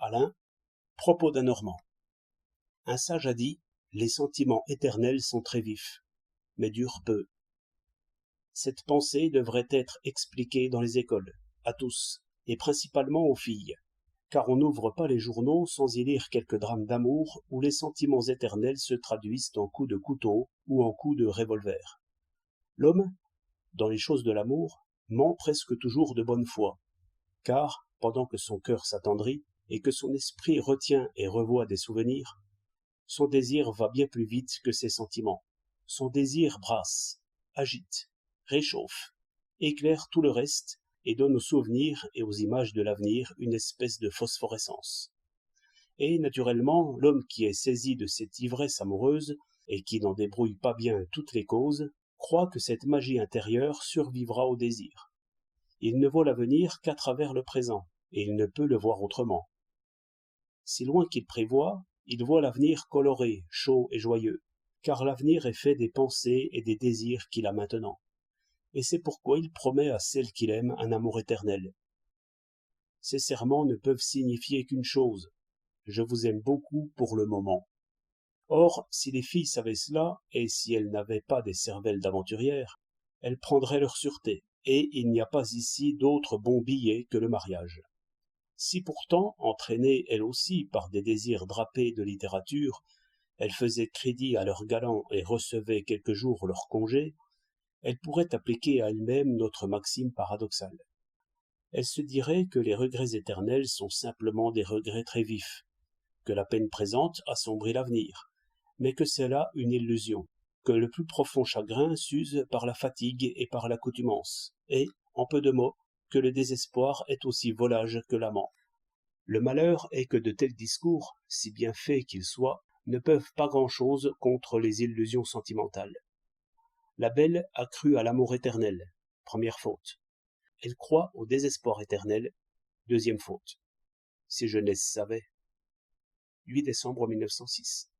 Alain, propos d'un Normand. Un sage a dit: les sentiments éternels sont très vifs, mais durent peu. Cette pensée devrait être expliquée dans les écoles, à tous, et principalement aux filles, car on n'ouvre pas les journaux sans y lire quelques drames d'amour où les sentiments éternels se traduisent en coups de couteau ou en coups de revolver. L'homme, dans les choses de l'amour, ment presque toujours de bonne foi, car, pendant que son cœur s'attendrit et que son esprit retient et revoit des souvenirs, son désir va bien plus vite que ses sentiments. Son désir brasse, agite, réchauffe, éclaire tout le reste et donne aux souvenirs et aux images de l'avenir une espèce de phosphorescence. Et naturellement, l'homme qui est saisi de cette ivresse amoureuse et qui n'en débrouille pas bien toutes les causes, croit que cette magie intérieure survivra au désir. Il ne voit l'avenir qu'à travers le présent, et il ne peut le voir autrement. Si loin qu'il prévoit, il voit l'avenir coloré, chaud et joyeux, car l'avenir est fait des pensées et des désirs qu'il a maintenant. Et c'est pourquoi il promet à celle qu'il aime un amour éternel. Ces serments ne peuvent signifier qu'une chose: je vous aime beaucoup pour le moment. Or, si les filles savaient cela, et si elles n'avaient pas des cervelles d'aventurières, elles prendraient leur sûreté, et il n'y a pas ici d'autre bon billet que le mariage. Si pourtant, entraînées elles aussi par des désirs drapés de littérature, elles faisaient crédit à leurs galants et recevaient quelques jours leur congé, elles pourraient appliquer à elles-mêmes notre maxime paradoxale. Elles se diraient que les regrets éternels sont simplement des regrets très vifs, que la peine présente assombrit l'avenir, mais que c'est là une illusion, que le plus profond chagrin s'use par la fatigue et par l'accoutumance, et, en peu de mots, que le désespoir est aussi volage que l'amant. Le malheur est que de tels discours, si bien faits qu'ils soient, ne peuvent pas grand-chose contre les illusions sentimentales. La belle a cru à l'amour éternel, première faute. Elle croit au désespoir éternel, deuxième faute. Si jeunesse savait. 8 décembre 1906.